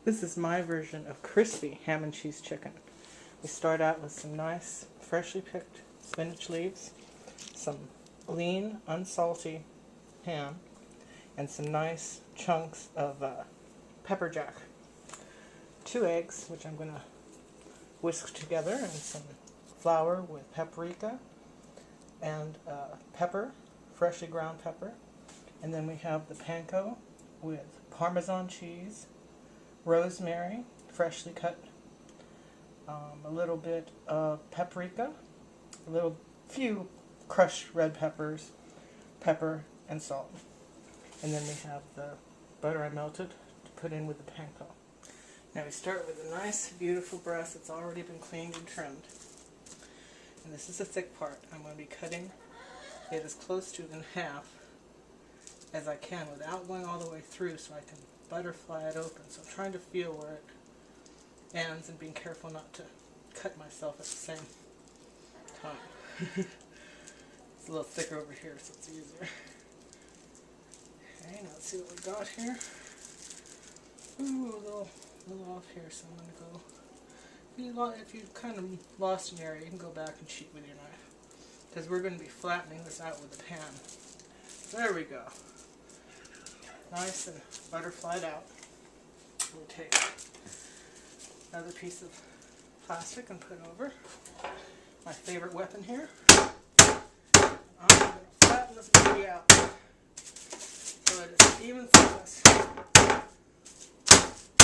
This is my version of crispy ham and cheese chicken. We start out with some nice, freshly picked spinach leaves, some lean, unsalty ham, and some nice chunks of pepper jack. 2 eggs, which I'm going to whisk together, and some flour with paprika and pepper, freshly ground pepper. And then we have the panko with Parmesan cheese, rosemary, freshly cut, a little bit of paprika, few crushed red peppers, pepper, and salt. And then we have the butter I melted to put in with the panko. Now we start with a nice, beautiful breast that's already been cleaned and trimmed. And this is the thick part. I'm going to be cutting it as close to in half as I can without going all the way through so I can butterfly it open. So I'm trying to feel where it ends and being careful not to cut myself at the same time. It's a little thicker over here, so it's easier. Okay, now let's see what we got here. Ooh, a little off here, so I'm going to go. If you've kind of lost an area, you can go back and cheat with your knife, because we're going to be flattening this out with the pan. There we go. Nice and butterflied out. We'll take another piece of plastic and put over. My favorite weapon here. I'm going to flatten this baby out so it is even thickness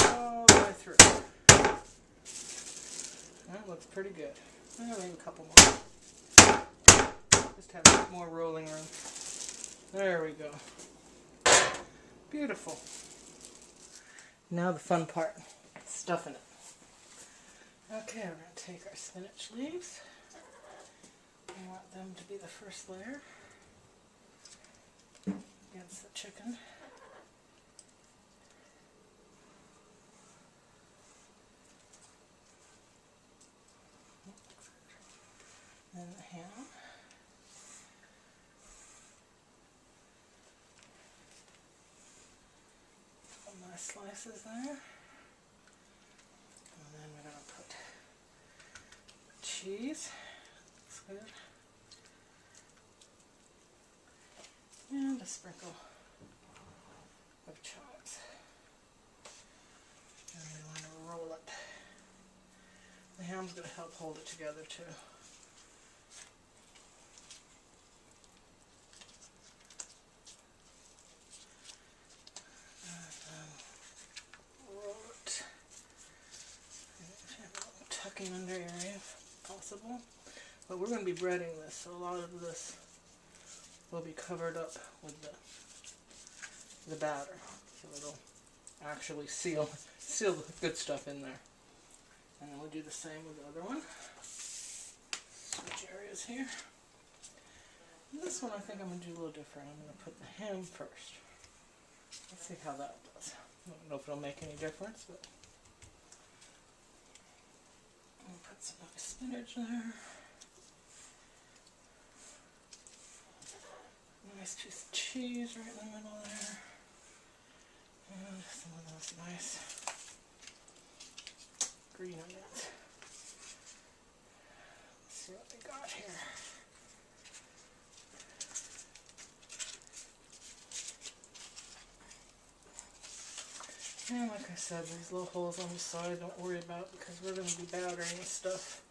all the way through. That looks pretty good. Maybe a couple more. Just have a bit more rolling room. There we go. Beautiful. Now the fun part, stuffing it. Okay, we're going to take our spinach leaves. We want them to be the first layer against the chicken. Then the ham. Couple nice slices there. And then we're going to put cheese. Looks good. And a sprinkle of chives. And we want to roll it. The ham's going to help hold it together too. Tucking under area if possible. But we're going to be breading this, so a lot of this will be covered up with the batter. So it'll actually seal the good stuff in there. And then we'll do the same with the other one. Switch areas here. And this one I think I'm going to do a little different. I'm going to put the ham first. Let's see how that does. I don't know if it'll make any difference, but I'll put some nice spinach there. Nice piece of cheese right in the middle there. And some of those nice green onions. Let's see what we got here. And like I said, these little holes on the side, don't worry about, because we're going to be battering this stuff.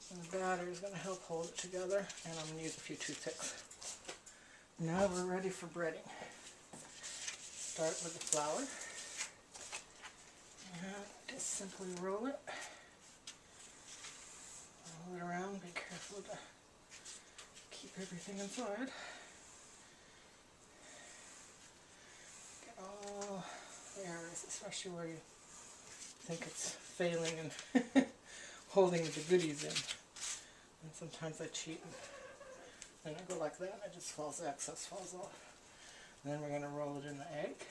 And the batter is going to help hold it together. And I'm going to use a few toothpicks. Now we're ready for breading. Start with the flour. And just simply roll it. Roll it around. Be careful to keep everything inside. Get all the areas, especially where you think it's failing and holding the goodies in. And sometimes I cheat and I go like that and it just falls, excess falls off. And then we're going to roll it in the egg.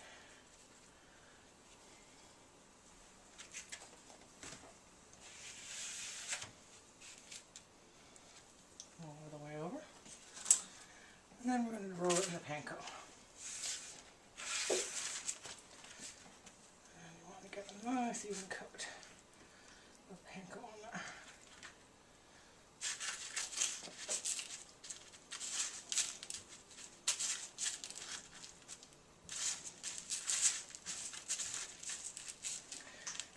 Roll it all the way over. And then we're going to roll it in the panko. And you want to get a even coat of panko on there.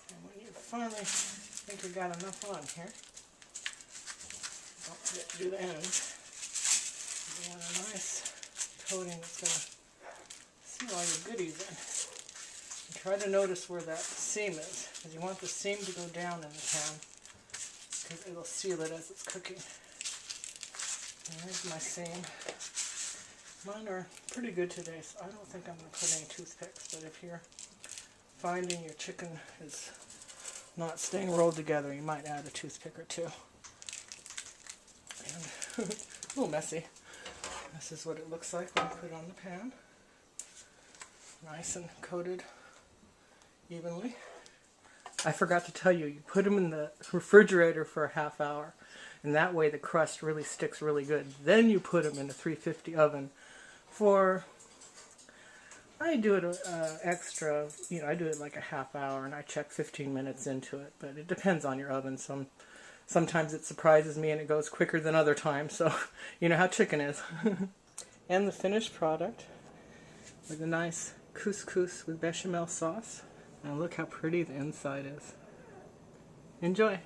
And when you finally think you got enough on here, don't forget to do the ends. You want a nice coating that's going to seal all your goodies in. And try to notice where that seam is, because you want the seam to go down in the pan, because it'll seal it as it's cooking. And here's my seam. Mine are pretty good today, so I don't think I'm going to put any toothpicks, but if you're finding your chicken is not staying rolled together, you might add a toothpick or two. And a little messy. This is what it looks like when you put it on the pan. Nice and coated evenly. I forgot to tell you, you put them in the refrigerator for a half hour, and that way the crust really sticks really good. Then you put them in a 350 oven for, I do it extra, I do it like a half hour, and I check 15 minutes into it, but it depends on your oven. Sometimes it surprises me and it goes quicker than other times, so you know how chicken is. And the finished product with a nice couscous with bechamel sauce. And look how pretty the inside is. Enjoy!